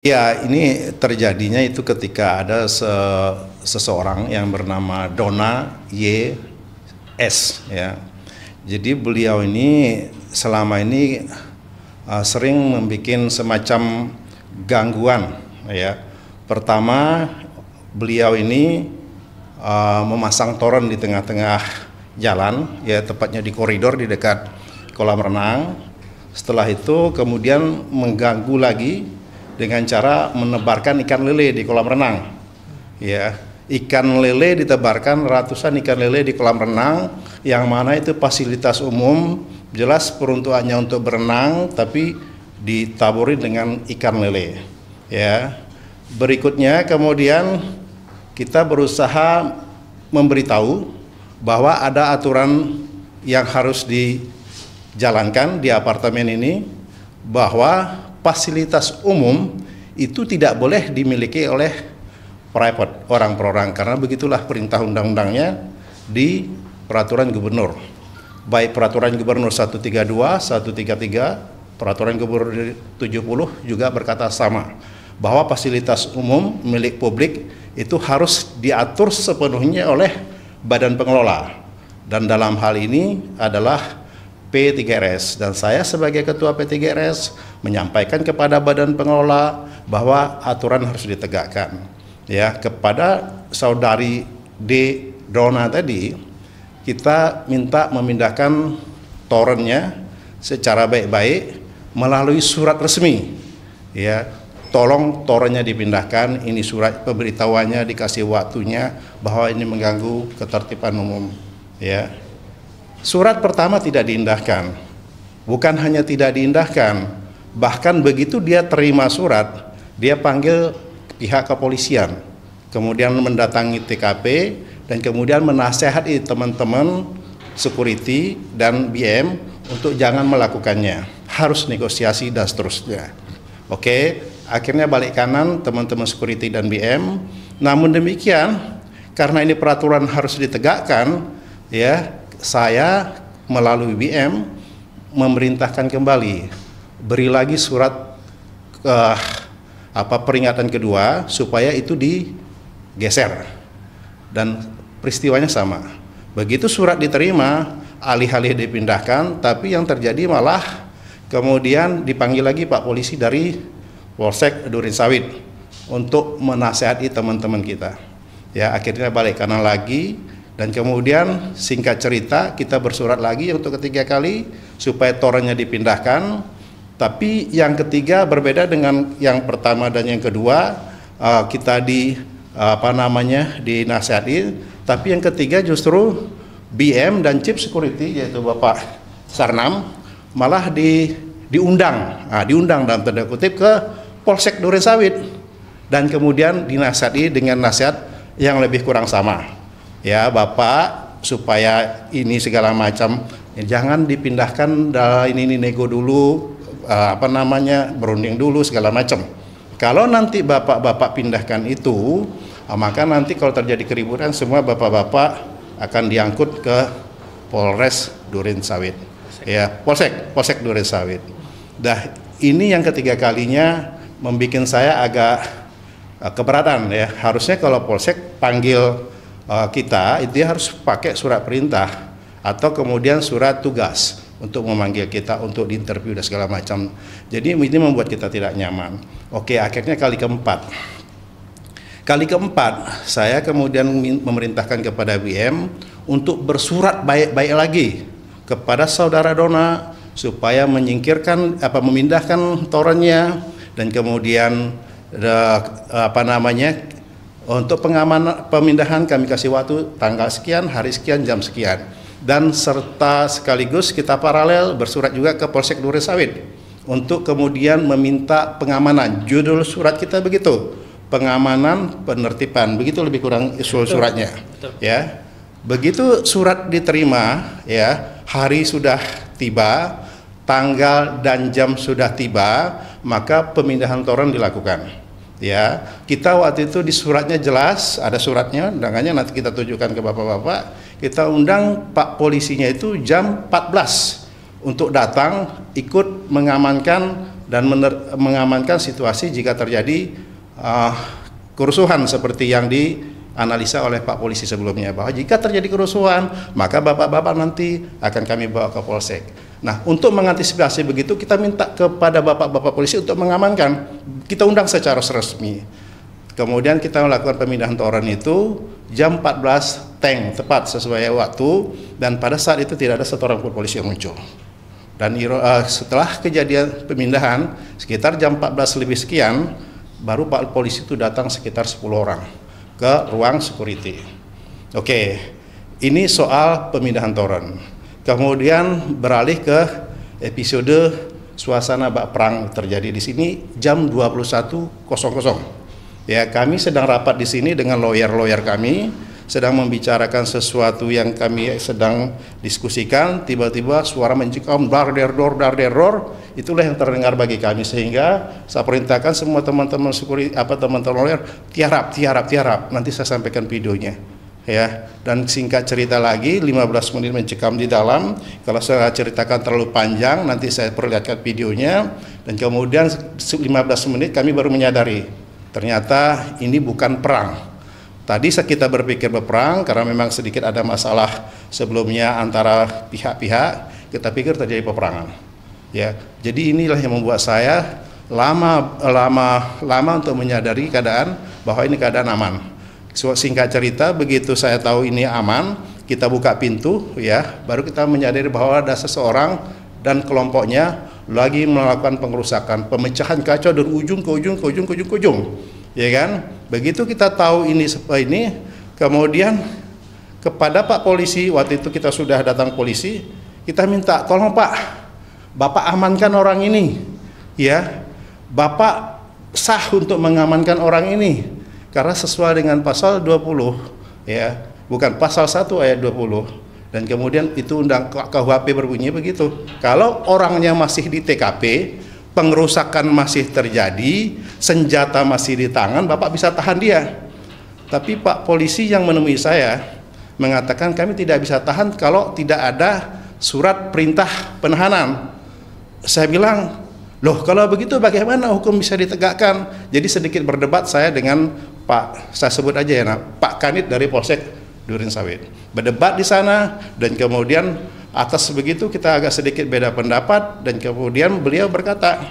Ya, ini terjadinya itu ketika ada seseorang yang bernama Dona Y.S. ya. Jadi beliau ini selama ini sering membuat semacam gangguan ya. Pertama, beliau ini memasang toren di tengah-tengah jalan ya, tepatnya di koridor di dekat kolam renang. Setelah itu kemudian mengganggu lagi dengan cara menebarkan ikan lele di kolam renang. Ya, ikan lele ditebarkan, ratusan ikan lele di kolam renang, yang mana itu fasilitas umum, jelas peruntukannya untuk berenang, tapi ditaburi dengan ikan lele. Ya, berikutnya kemudian kita berusaha memberitahu bahwa ada aturan yang harus dijalankan di apartemen ini, bahwa fasilitas umum itu tidak boleh dimiliki oleh private, orang per orang, karena begitulah perintah undang-undangnya di peraturan gubernur. Baik peraturan gubernur 132, 133, peraturan gubernur 70 juga berkata sama, bahwa fasilitas umum milik publik itu harus diatur sepenuhnya oleh badan pengelola. Dan dalam hal ini adalah P3RS, dan saya sebagai ketua P3RS menyampaikan kepada badan pengelola bahwa aturan harus ditegakkan. Ya, kepada saudari D. Dona tadi, kita minta memindahkan torennya secara baik-baik melalui surat resmi. Ya, tolong torennya dipindahkan, ini surat pemberitahuannya, dikasih waktunya bahwa ini mengganggu ketertiban umum. Ya. Surat pertama tidak diindahkan, bukan hanya tidak diindahkan, bahkan begitu dia terima surat, dia panggil pihak kepolisian, kemudian mendatangi TKP, dan kemudian menasehati teman-teman security dan BM untuk jangan melakukannya, harus negosiasi dan seterusnya. Oke, akhirnya balik kanan teman-teman security dan BM. Namun demikian, karena ini peraturan harus ditegakkan, ya, saya melalui BM memerintahkan kembali, beri lagi surat peringatan kedua supaya itu digeser, dan peristiwanya sama. Begitu surat diterima, alih-alih dipindahkan, tapi yang terjadi malah kemudian dipanggil lagi Pak Polisi dari Polsek Durensawit untuk menasehati teman-teman kita. Ya, akhirnya balik kanan lagi. Dan kemudian singkat cerita kita bersurat lagi untuk ketiga kali supaya torennya dipindahkan. Tapi yang ketiga berbeda dengan yang pertama dan yang kedua, kita dinasihati. Tapi yang ketiga justru BM dan Chief Security yaitu Bapak Sarnam malah diundang dalam tanda kutip ke Polsek Durensawit, dan kemudian dinasihati dengan nasihat yang lebih kurang sama. Ya Bapak, supaya ini segala macam jangan dipindahkan, ini nego dulu, berunding dulu segala macam. Kalau nanti bapak pindahkan itu, maka nanti kalau terjadi keributan semua bapak-bapak akan diangkut ke Polres Durensawit. Ya, Polsek Durensawit. Dah, ini yang ketiga kalinya membuat saya agak keberatan ya. Harusnya kalau Polsek panggil kita, itu dia harus pakai surat perintah atau kemudian surat tugas untuk memanggil kita untuk diinterview dan segala macam. Jadi ini membuat kita tidak nyaman. Oke, akhirnya kali keempat saya kemudian memerintahkan kepada BM untuk bersurat baik-baik lagi kepada saudara Dona supaya memindahkan torennya, dan kemudian untuk pengamanan pemindahan kami kasih waktu tanggal sekian, hari sekian, jam sekian, dan serta sekaligus kita paralel bersurat juga ke Polsek Durensawit untuk kemudian meminta pengamanan. Judul surat kita begitu, pengamanan penertiban, begitu lebih kurang usul suratnya. Betul. Ya, begitu surat diterima, ya, hari sudah tiba, tanggal dan jam sudah tiba, maka pemindahan toren dilakukan. Ya, kita waktu itu di suratnya jelas, ada suratnya, undangannya nanti kita tunjukkan ke bapak-bapak. Kita undang Pak Polisinya itu jam 14 untuk datang ikut mengamankan dan mengamankan situasi jika terjadi kerusuhan seperti yang dianalisa oleh Pak Polisi sebelumnya, bahwa jika terjadi kerusuhan maka bapak-bapak nanti akan kami bawa ke Polsek. Nah, untuk mengantisipasi begitu kita minta kepada bapak-bapak polisi untuk mengamankan, kita undang secara resmi. Kemudian kita melakukan pemindahan toren itu jam 14 tank tepat sesuai waktu, dan pada saat itu tidak ada satu orang pun polisi yang muncul. Dan setelah kejadian pemindahan sekitar jam 14 lebih sekian baru Pak Polisi itu datang sekitar 10 orang ke ruang security. Oke, ini soal pemindahan toren. Kemudian beralih ke episode suasana bak perang terjadi di sini jam 21.00. Ya, kami sedang rapat di sini dengan lawyer-lawyer kami, sedang membicarakan sesuatu yang kami sedang diskusikan. Tiba-tiba suara mencekam dar der dor, itulah yang terdengar bagi kami, sehingga saya perintahkan semua teman-teman security, teman-teman lawyer, tiarap, nanti saya sampaikan videonya. Ya, dan singkat cerita lagi, 15 menit mencekam di dalam. Kalau saya ceritakan terlalu panjang, nanti saya perlihatkan videonya. Dan kemudian 15 menit kami baru menyadari ternyata ini bukan perang. Tadi kita berpikir berperang karena memang sedikit ada masalah sebelumnya antara pihak-pihak, kita pikir terjadi peperangan. Ya, jadi inilah yang membuat saya lama untuk menyadari keadaan bahwa ini keadaan aman. Singkat cerita, begitu saya tahu ini aman, kita buka pintu, ya, baru kita menyadari bahwa ada seseorang dan kelompoknya lagi melakukan pengerusakan, pemecahan kaca dari ujung ke ujung, ya kan? Begitu kita tahu ini, kemudian kepada Pak Polisi, waktu itu kita sudah datang polisi, kita minta tolong Pak, Bapak amankan orang ini, ya, Bapak sah untuk mengamankan orang ini. Karena sesuai dengan pasal 20, ya, bukan pasal 1 ayat 20. Dan kemudian itu undang KUHP berbunyi begitu. Kalau orangnya masih di TKP, pengerusakan masih terjadi, senjata masih di tangan, Bapak bisa tahan dia. Tapi Pak Polisi yang menemui saya mengatakan kami tidak bisa tahan kalau tidak ada surat perintah penahanan. Saya bilang, loh kalau begitu bagaimana hukum bisa ditegakkan? Jadi sedikit berdebat saya dengan Pak, saya sebut aja ya, Pak Kanit dari Polsek Duren Sawit. Berdebat di sana, dan kemudian atas begitu kita agak sedikit beda pendapat, dan kemudian beliau berkata,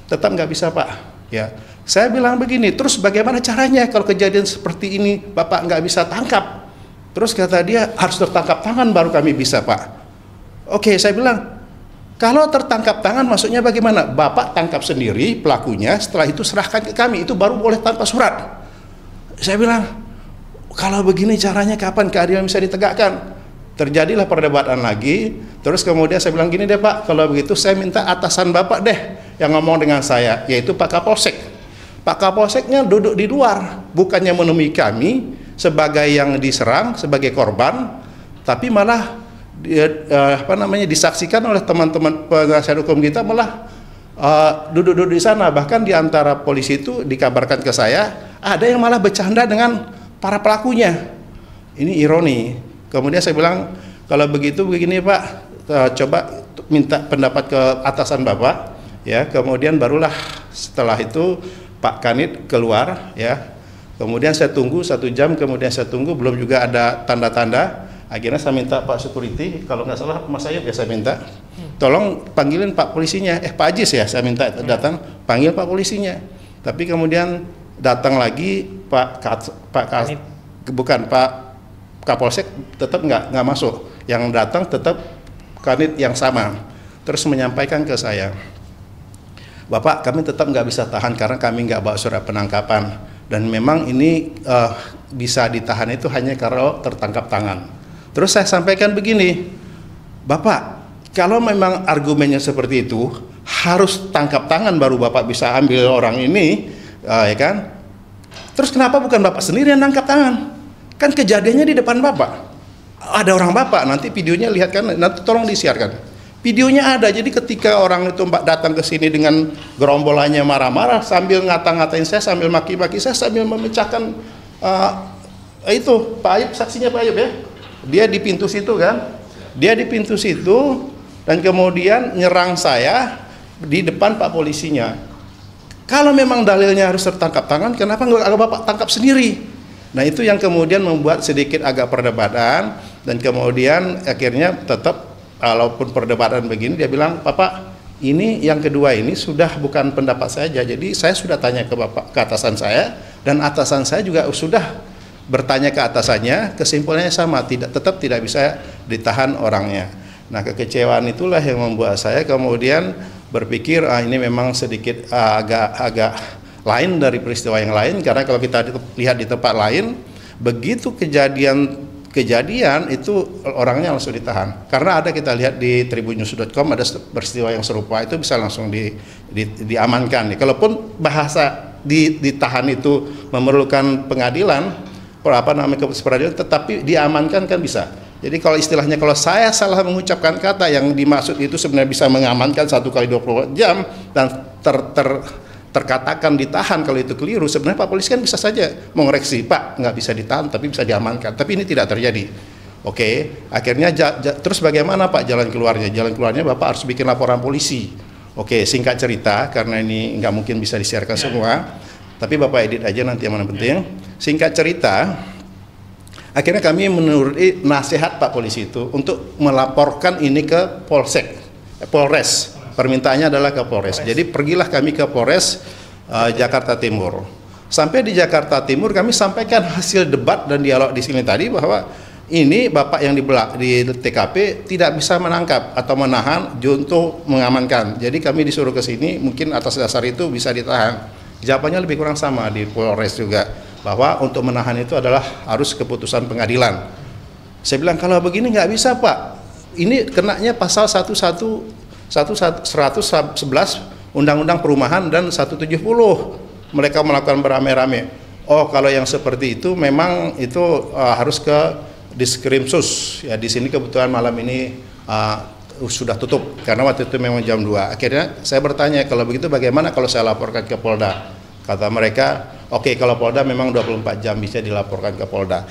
tetap nggak bisa Pak. Ya, saya bilang begini, terus bagaimana caranya kalau kejadian seperti ini Bapak nggak bisa tangkap? Terus kata dia, harus tertangkap tangan baru kami bisa Pak. Oke, saya bilang, kalau tertangkap tangan maksudnya bagaimana? Bapak tangkap sendiri pelakunya, setelah itu serahkan ke kami, itu baru boleh tanpa surat. Saya bilang, kalau begini caranya kapan keadilan bisa ditegakkan? Terjadilah perdebatan lagi. Terus kemudian saya bilang gini deh Pak, kalau begitu saya minta atasan Bapak deh yang ngomong dengan saya, yaitu Pak Kapolsek. Pak Kapolseknya duduk di luar, bukannya menemui kami sebagai yang diserang, sebagai korban, tapi malah disaksikan oleh teman-teman penasihat hukum kita, malah duduk-duduk di sana. Bahkan di antara polisi itu dikabarkan ke saya, ada yang malah bercanda dengan para pelakunya. Ini ironi. Kemudian saya bilang, kalau begitu begini Pak, coba minta pendapat ke atasan Bapak, ya. Kemudian barulah setelah itu Pak Kanit keluar, ya. Kemudian saya tunggu 1 jam, kemudian saya tunggu, belum juga ada tanda-tanda. Akhirnya saya minta Pak Security, kalau nggak salah Mas Ayub ya, saya minta, tolong panggilin Pak polisinya, Pak Ajis ya, saya minta datang, panggil Pak polisinya. Tapi kemudian datang lagi Pak Kapolsek tetap nggak masuk, yang datang tetap Kanit yang sama, terus menyampaikan ke saya, Bapak kami tetap nggak bisa tahan karena kami nggak bawa surat penangkapan, dan memang ini bisa ditahan itu hanya kalau tertangkap tangan. Terus saya sampaikan begini, Bapak kalau memang argumennya seperti itu, harus tangkap tangan baru Bapak bisa ambil orang ini, ya kan? Terus kenapa bukan Bapak sendiri yang tangkap tangan? Kan kejadiannya di depan Bapak. Ada orang Bapak, nanti videonya lihat kan, nanti tolong disiarkan. Videonya ada, jadi ketika orang itu datang ke sini dengan gerombolannya marah-marah, sambil ngata-ngatain saya, sambil maki-maki saya, sambil memecahkan itu, Pak Ayub, saksinya Pak Ayub ya. Dia di pintu situ kan, dia di pintu situ, dan kemudian nyerang saya, di depan Pak polisinya. Kalau memang dalilnya harus tertangkap tangan, kenapa nggak Bapak tangkap sendiri? Nah itu yang kemudian membuat sedikit agak perdebatan, dan kemudian akhirnya tetap walaupun perdebatan begini dia bilang, Bapak ini yang kedua ini sudah bukan pendapat saja, jadi saya sudah tanya ke Bapak, ke atasan saya, dan atasan saya juga sudah bertanya ke atasannya, kesimpulannya sama, tetap tidak bisa ditahan orangnya. Nah kekecewaan itulah yang membuat saya kemudian berpikir ini memang sedikit agak lain dari peristiwa yang lain, karena kalau kita lihat di tempat lain begitu kejadian itu orangnya langsung ditahan, karena ada kita lihat di tribunnews.com ada peristiwa yang serupa itu bisa langsung diamankan. Kalaupun bahasa ditahan itu memerlukan pengadilan, peradilan, tetapi diamankan kan bisa. Jadi kalau istilahnya kalau saya salah mengucapkan kata yang dimaksud itu sebenarnya bisa mengamankan 1 kali 24 jam dan terkatakan ditahan, kalau itu keliru sebenarnya Pak polisi kan bisa saja mengoreksi, Pak nggak bisa ditahan tapi bisa diamankan, tapi ini tidak terjadi. Oke, akhirnya terus bagaimana Pak jalan keluarnya? Jalan keluarnya Bapak harus bikin laporan polisi. Oke, singkat cerita karena ini nggak mungkin bisa disiarkan semua, tapi Bapak edit aja nanti yang mana penting. Singkat cerita, akhirnya kami menuruti nasihat Pak polisi itu untuk melaporkan ini ke Polres. Permintaannya adalah ke Polres. Jadi pergilah kami ke Polres Jakarta Timur. Sampai di Jakarta Timur kami sampaikan hasil debat dan dialog di sini tadi bahwa ini Bapak yang di TKP tidak bisa menangkap atau menahan untuk mengamankan. Jadi kami disuruh ke sini, mungkin atas dasar itu bisa ditahan. Jawabannya lebih kurang sama di Polres juga, bahwa untuk menahan itu adalah harus keputusan pengadilan. Saya bilang kalau begini nggak bisa Pak, ini kenanya pasal 111 Undang-Undang Perumahan dan 170 mereka melakukan beramai-ramai. Oh kalau yang seperti itu memang itu harus ke Diskrimsus ya, di sini kebetulan malam ini sudah tutup karena waktu itu memang jam 2. Akhirnya saya bertanya kalau begitu bagaimana kalau saya laporkan ke Polda? Kata mereka, oke, kalau Polda memang 24 jam bisa dilaporkan ke Polda.